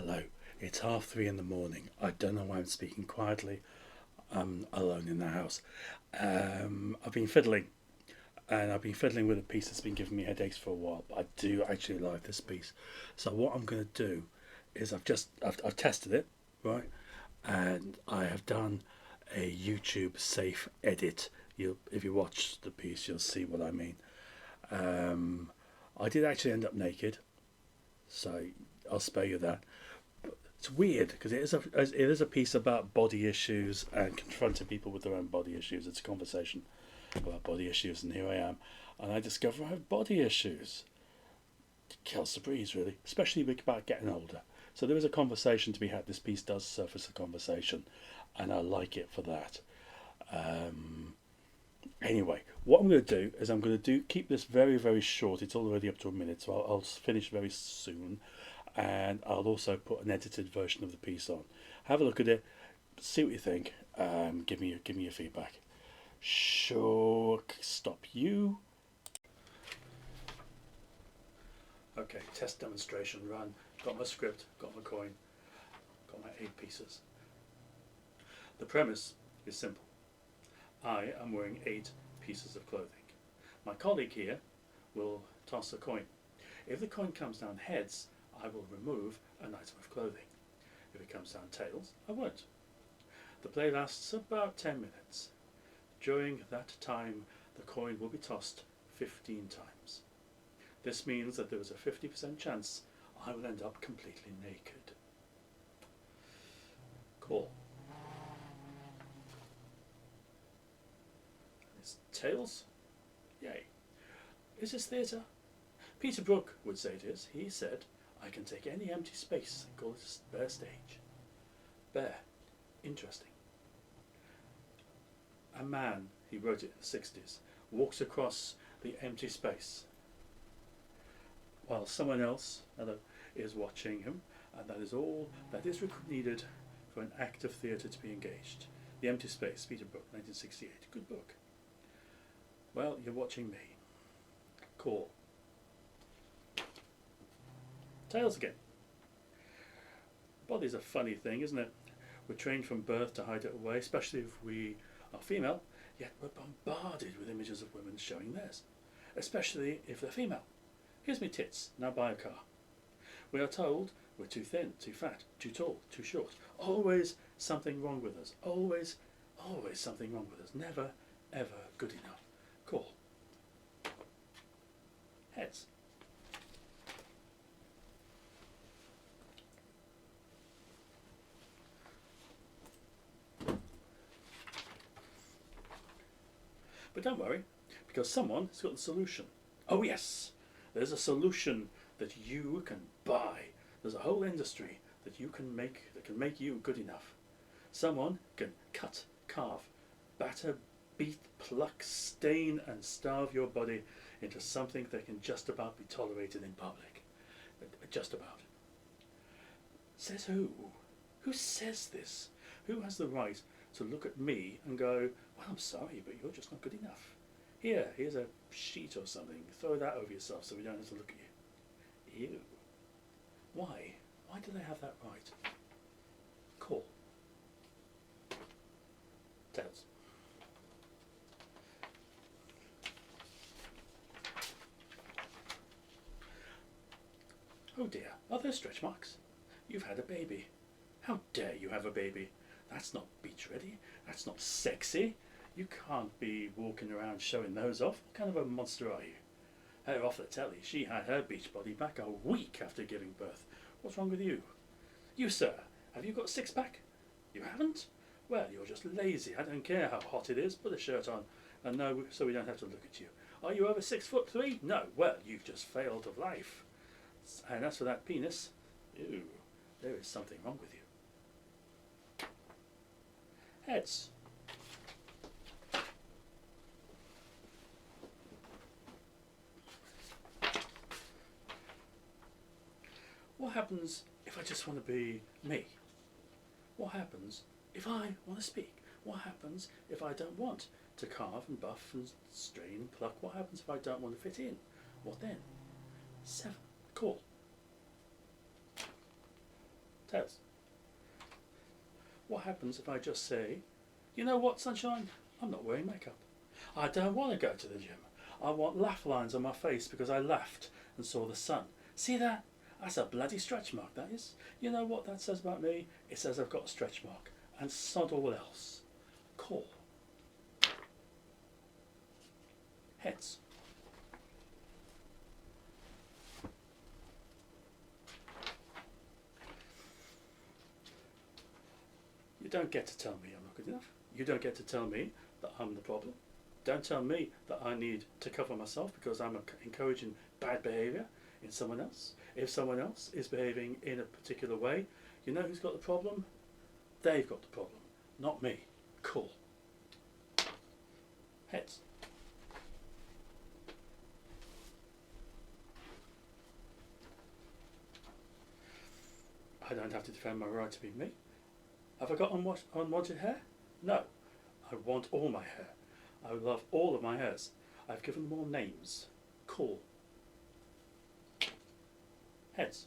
Hello, it's 3:30 in the morning. I don't know why I'm speaking quietly. I'm alone in the house. I've been fiddling, and I've been fiddling with a piece that's been giving me headaches for a while. But I do actually like this piece. So what I'm going to do is I've tested it, right, and I have done a YouTube safe edit. If you watch the piece, you'll see what I mean. Um, I did actually end up naked, so I'll spare you that. It's weird because it is a piece about body issues and confronting people with their own body issues. It's a conversation about body issues, and here I am, and I discover I have body issues. It kills the breeze, really, especially about getting older. So there is a conversation to be had. This piece does surface a conversation, and I like it for that. Um, anyway, what I'm going to do is I'm going to keep this very, very short. It's already up to a minute, so I'll finish very soon, and I'll also put an edited version of the piece on. Have a look at it, see what you think. Give me your feedback. Sure, stop you. Okay, test demonstration run. Got my script, got my coin, got my 8 pieces. The premise is simple. I am wearing 8 pieces of clothing. My colleague here will toss a coin. If the coin comes down heads, I will remove an item of clothing. If it comes down tails, I won't. The play lasts about 10 minutes. During that time, the coin will be tossed 15 times. This means that there is a 50% chance I will end up completely naked. Cool. It's tails? Yay. Is this theatre? Peter Brook would say it is. He said, I can take any empty space and call it a bare stage. Bare. Interesting. A man, he wrote it in the 60s, walks across the empty space while someone else is watching him, and that is all that is needed for an act of theatre to be engaged. The Empty Space, Peter Brook, 1968. Good book. Well, you're watching me. Cool. Tails again. Body's a funny thing, isn't it? We're trained from birth to hide it away, especially if we are female, yet we're bombarded with images of women showing theirs, especially if they're female. Here's me tits, now buy a car. We are told we're too thin, too fat, too tall, too short. Always something wrong with us. Always something wrong with us. Never, ever good enough. Cool. Heads. But don't worry, because someone has got the solution. Oh yes, there's a solution that you can buy. There's a whole industry that you can make that can make you good enough. Someone can cut, carve, batter, beat, pluck, stain and starve your body into something that can just about be tolerated in public. Just about. Says who? Who says this? Who has the right to look at me and go, well, I'm sorry, but you're just not good enough. Here's a sheet or something. Throw that over yourself so we don't have to look at you. Ew. Why? Why do they have that right? Cool. Tails. Oh dear, are there stretch marks? You've had a baby. How dare you have a baby? That's not beach ready. That's not sexy. You can't be walking around showing those off. What kind of a monster are you? Her off the telly. She had her beach body back a week after giving birth. What's wrong with you? You, sir, have you got a six-pack? You haven't? Well, you're just lazy. I don't care how hot it is. Put a shirt on. And no, so we don't have to look at you. Are you over 6'3"? No. Well, you've just failed of life. And as for that penis, ew, there is something wrong with you. Heads. What happens if I just want to be me? What happens if I want to speak? What happens if I don't want to carve and buff and strain and pluck? What happens if I don't want to fit in? What then? 7. Cool. Tails. What happens if I just say, you know what, sunshine? I'm not wearing makeup. I don't want to go to the gym. I want laugh lines on my face because I laughed and saw the sun. See that? That's a bloody stretch mark, that is. You know what that says about me? It says I've got a stretch mark. And sod all else. Cool. Heads. You don't get to tell me I'm not good enough. You don't get to tell me that I'm the problem. Don't tell me that I need to cover myself because I'm encouraging bad behaviour in someone else. If someone else is behaving in a particular way, you know who's got the problem? They've got the problem, not me. Cool. Heads. I don't have to defend my right to be me. Have I got unwanted hair? No. I want all my hair. I love all of my hairs. I've given them all names. Cool. Heads.